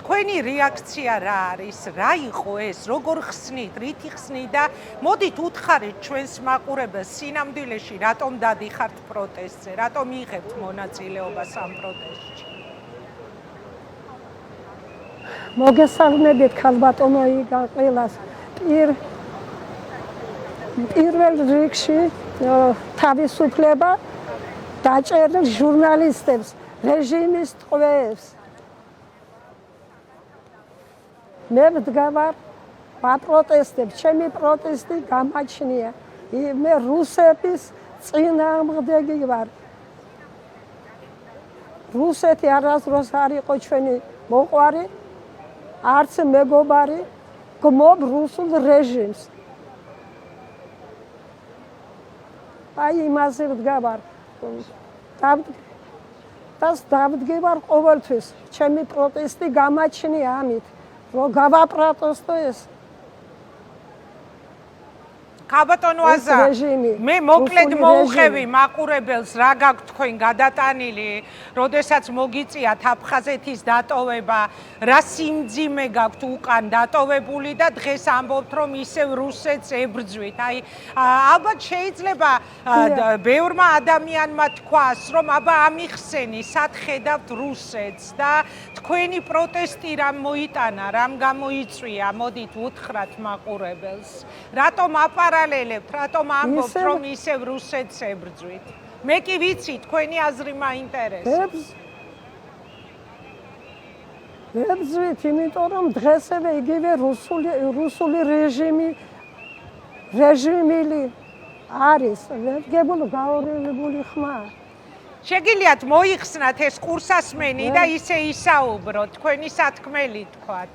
თქვენი რეაქცია რა არის? რა იყო ეს? როგორ ხსნით? რითი ხსნით და მოდით უთხარით ჩვენს მაყურებელს სინამდვილეში რატომ დადიხართ პროტესტზე? რატომ მიიღებთ მონაწილეობას ამ პროტესტში? მოგესალმებით ქალბატონო იგა ყველას. პირველ რიგში თავისუფლება დაჭერილ ჟურნალისტებს, რეჟიმის ტყვეებს. მე ვდგავარ ვაპროტესტებ, ჩემი პროტესტი გამაჩნია. მე რუსების წინააღმდეგი ვარ. რუსეთი არასდროს არ იყო ჩვენი მოყვარი, არც მეგობარი, გმობ რუსულ რეჟიმს. აი იმაზე ვდგავარ. დავდგევარ ყოველთვის. ჩემი პროტესტი გამაჩნია ამით. რომ გავაპროტესტო ეს ქალბატონო აზა, მე მოკლედ მოუხევი მაყურებელს რა გაქვთ თქვენ გადატანილი, როდესაც მოგიწიათ აფხაზეთის დატოვება, რა სიმძიმე გაქვთ უკან დატოვებული და დღეს ამბობთ რომ ისევ რუსეთს ებრძვით. აი ალბათ შეიძლება ბევრმა ადამიანმა თქვას რომ აბა ამიხსენი, სად ხედავთ რუსეთს და თქვენი პროტესტი რამ მოიტანა, რამ გამოიწვია, მოდით უთხრათ მაყურებელს. რატომ აპარალელებთ, რატომ ამბობთ რომ ისევ რუსეთს ებრძვით? მე კი ვიცი, თქვენი აზრი მაინტერესებს. ებრძვით, იმიტომ რომ დღესევე იგივე რუსული რეჟიმილი არის, ვედგებული გაორევებული ხმა. შეგიძლიათ მოიხსნათ ეს ყურსასმენი და ისე ისაუბროთ, თქვენი სათქმელი თქვათ.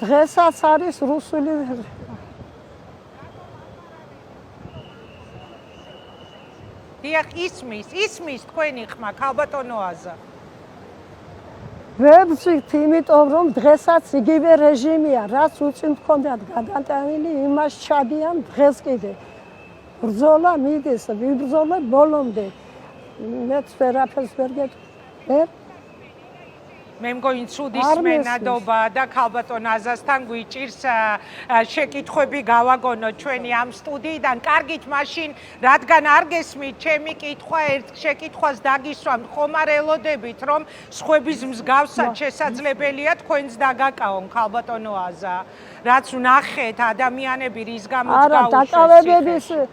დღესაც არის რუსული დიახ, ისმის თქვენი ხმა, ქალბატონო აზა. ვებრძვით, იმიტომ რომ დღესაც იგივე რეჟიმია, რაც უწინ ჰქონდათ გადატანილი, იმას ჩადიან დღეს კიდე. ბრძოლა მიდის, ვიბრძოლებ ბოლომდე. მეც ვერაფერს ვერ გეტყვი. მე მგონი ცუდი სმენადობა და ქალბატონ აზასთან გვიჭირს შეკითხვები გავაგონოთ ჩვენი ამ სტუდიიდან. კარგით, მაშინ რადგან არ გესმით ჩემი კითხვა, ერთ შეკითხვას დაგისვამთ, ხომ არ ელოდებით რომ სხვების მსგავსად შესაძლებელია თქვენს დაგაკავონ ქალბატონო აზა, რაც ვნახეთ ადამიანები რის გამოც გაუშვეს.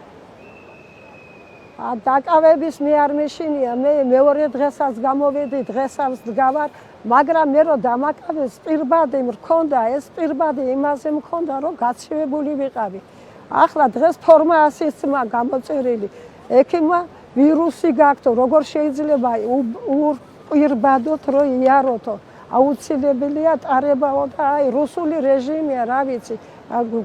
დაკავების მე არ მეშინია, მე მეორე დღესაც გამოვედი, დღესაც ვდგავარ, მაგრამ მე რომ დამაკავეს პირბადი მქონდა, ეს პირბადი იმაზე მქონდა, რომ გაცივებული ვიყავი. ახლა დღეს ფორმაციისმა გამოწერილი, ექიმმა ვირუსი გაქვთ, როგორ შეიძლება უპირბადოთ, რომ იაროთო. აუცილებელია ტარებაო და აი რუსული რეჟიმია, რა ვიცი,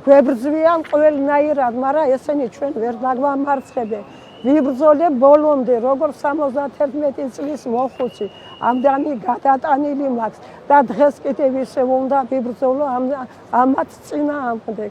გვებრძვიან ყველნაირად, მაგრამ ესენი ჩვენ ვერ დაგვამარცხებენ. ვიბრძოლებ ბოლომდე, როგორ 71 წლის მოხუცი, ამდენი გადატანილი მაქვს და დღეს კიდევ ისე უნდა ვიბრძოლო ამათ წინააღმდეგ.